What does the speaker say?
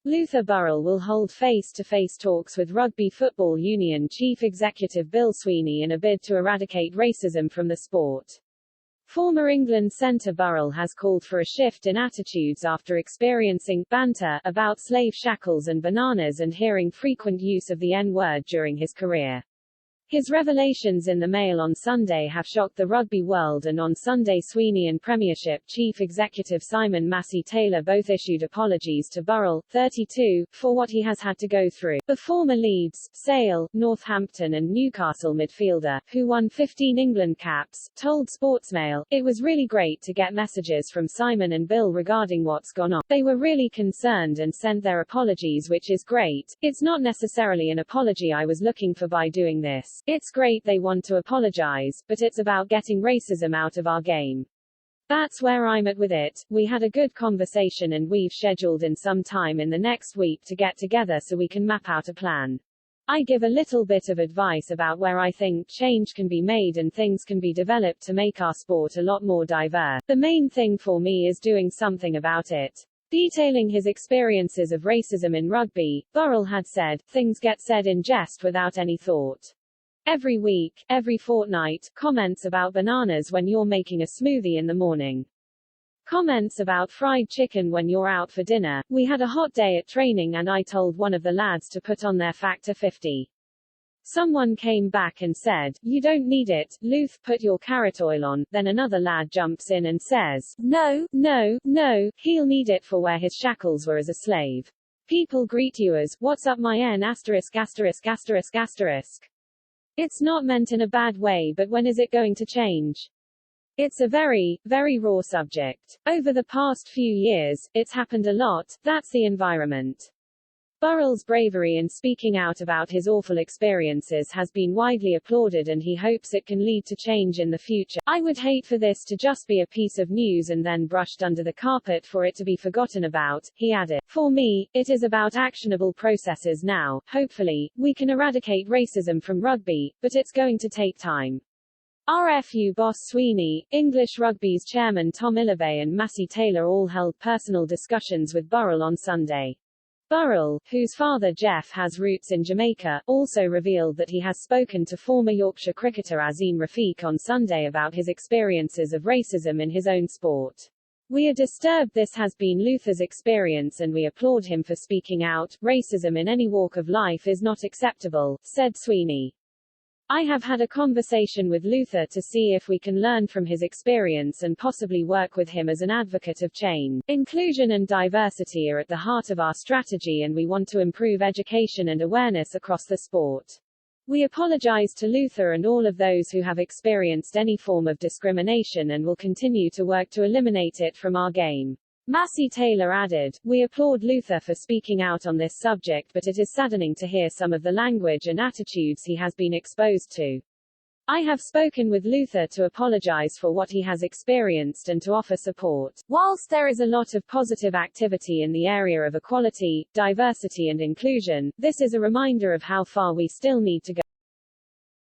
Luther Burrell will hold face-to-face talks with Rugby Football Union Chief Executive Bill Sweeney in a bid to eradicate racism from the sport. Former England centre Burrell has called for a shift in attitudes after experiencing banter about slave shackles and bananas and hearing frequent use of the N-word during his career. His revelations in the Mail on Sunday have shocked the rugby world, and on Sunday Sweeney and Premiership Chief Executive Simon Massie-Taylor both issued apologies to Burrell, 32, for what he has had to go through. The former Leeds, Sale, Northampton and Newcastle midfielder, who won 15 England caps, told Sportsmail, "It was really great to get messages from Simon and Bill regarding what's gone on. They were really concerned and sent their apologies, which is great. It's not necessarily an apology I was looking for by doing this. It's great they want to apologize, but it's about getting racism out of our game. That's where I'm at with it. We had a good conversation and we've scheduled in some time in the next week to get together so we can map out a plan. I give a little bit of advice about where I think change can be made and things can be developed to make our sport a lot more diverse. The main thing for me is doing something about it." Detailing his experiences of racism in rugby, Burrell had said, "Things get said in jest without any thought. Every week, every fortnight, comments about bananas when you're making a smoothie in the morning. Comments about fried chicken when you're out for dinner. We had a hot day at training and I told one of the lads to put on their Factor 50. Someone came back and said, 'You don't need it, Luth, put your carrot oil on.' Then another lad jumps in and says, 'No, no, no, he'll need it for where his shackles were as a slave.' People greet you as, 'What's up my N asterisk asterisk asterisk asterisk.' It's not meant in a bad way, but when is it going to change? It's a very, very raw subject. Over the past few years, it's happened a lot. That's the environment." Burrell's bravery in speaking out about his awful experiences has been widely applauded and he hopes it can lead to change in the future. "I would hate for this to just be a piece of news and then brushed under the carpet for it to be forgotten about," he added. "For me, it is about actionable processes now. Hopefully, we can eradicate racism from rugby, but it's going to take time." RFU boss Sweeney, English Rugby's chairman Tom Illabay and Massie-Taylor all held personal discussions with Burrell on Sunday. Burrell, whose father Jeff has roots in Jamaica, also revealed that he has spoken to former Yorkshire cricketer Azeen Rafiq on Sunday about his experiences of racism in his own sport. "We are disturbed this has been Luther's experience and we applaud him for speaking out. Racism in any walk of life is not acceptable," said Sweeney. "I have had a conversation with Luther to see if we can learn from his experience and possibly work with him as an advocate of change. Inclusion and diversity are at the heart of our strategy and we want to improve education and awareness across the sport. We apologize to Luther and all of those who have experienced any form of discrimination and will continue to work to eliminate it from our game." Massie-Taylor added, "We applaud Luther for speaking out on this subject, but it is saddening to hear some of the language and attitudes he has been exposed to. I have spoken with Luther to apologize for what he has experienced and to offer support. Whilst there is a lot of positive activity in the area of equality, diversity and inclusion, this is a reminder of how far we still need to go."